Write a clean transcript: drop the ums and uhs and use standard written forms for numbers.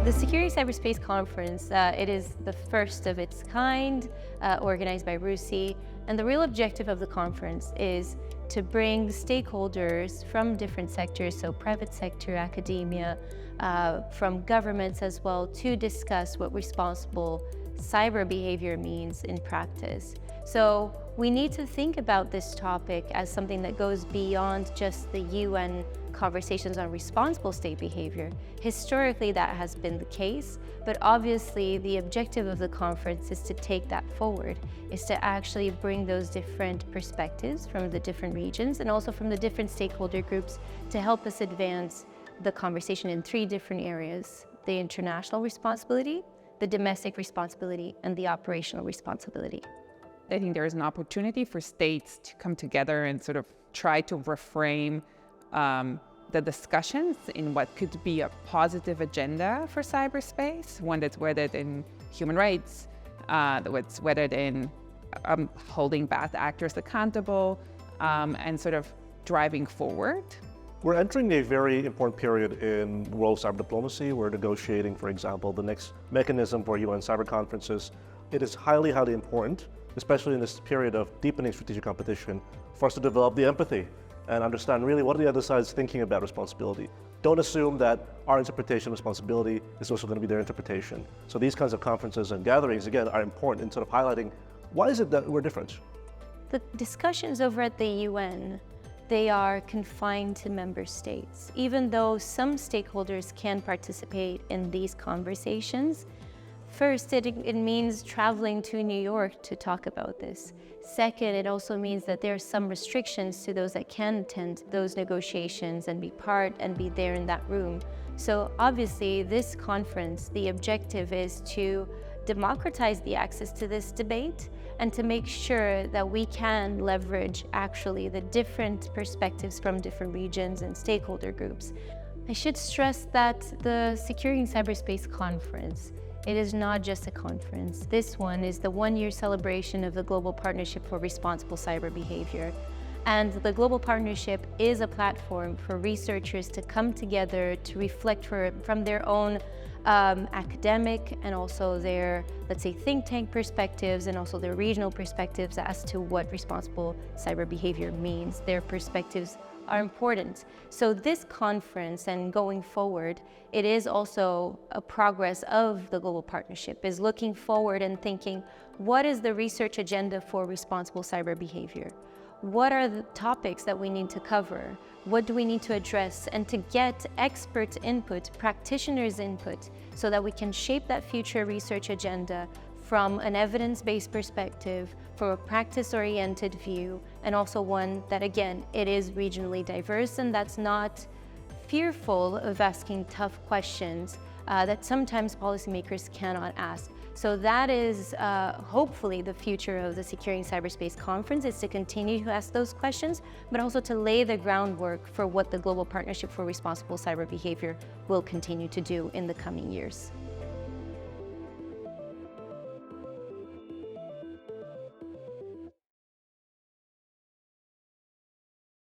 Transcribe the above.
The Securing Cyberspace Conference, it is the first of its kind, organized by RUSI, and the real objective of the conference is to bring stakeholders from different sectors, so private sector, academia, from governments as well, to discuss what responsible cyber behavior means in practice. So we need to think about this topic as something that goes beyond just the UN conversations on responsible state behavior. Historically, that has been the case, but obviously the objective of the conference is to take that forward, is to actually bring those different perspectives from the different regions and also from the different stakeholder groups to help us advance the conversation in three different areas: the international responsibility, the domestic responsibility, and the operational responsibility. I think there is an opportunity for states to come together and sort of try to reframe the discussions in what could be a positive agenda for cyberspace, one that's weathered in human rights, that's weathered in holding bad actors accountable, and sort of driving forward. We're entering a very important period in world cyber diplomacy. We're negotiating, for example, the next mechanism for UN cyber conferences. It is highly, highly important, especially in this period of deepening strategic competition, for us to develop the empathy and understand really what the other side is thinking about responsibility. Don't assume that our interpretation of responsibility is also going to be their interpretation. So these kinds of conferences and gatherings, again, are important in sort of highlighting why is it that we're different? The discussions over at the UN, they are confined to member states. Even though some stakeholders can participate in these conversations, first, it means traveling to New York to talk about this. Second, it also means that there are some restrictions to those that can attend those negotiations and be part and be there in that room. So obviously, this conference, the objective is to democratize the access to this debate and to make sure that we can leverage actually the different perspectives from different regions and stakeholder groups. I should stress that the Securing Cyberspace Conference, it is not just a conference. This one is the one-year celebration of the Global Partnership for Responsible Cyber Behaviour. And the Global Partnership is a platform for researchers to come together to reflect from their own academic and also their, let's say, think tank perspectives and also their regional perspectives as to what responsible cyber behavior means. Their perspectives are important. So this conference and going forward, it is also a progress of the Global Partnership, is looking forward and thinking, what is the research agenda for responsible cyber behavior? What are the topics that we need to cover? What do we need to address? And to get expert input, practitioners' input, so that we can shape that future research agenda from an evidence-based perspective, from a practice-oriented view, and also one that, again, it is regionally diverse and that's not fearful of asking tough questions that sometimes policymakers cannot ask. So that is hopefully the future of the Securing Cyberspace Conference, is to continue to ask those questions, but also to lay the groundwork for what the Global Partnership for Responsible Cyber Behavior will continue to do in the coming years.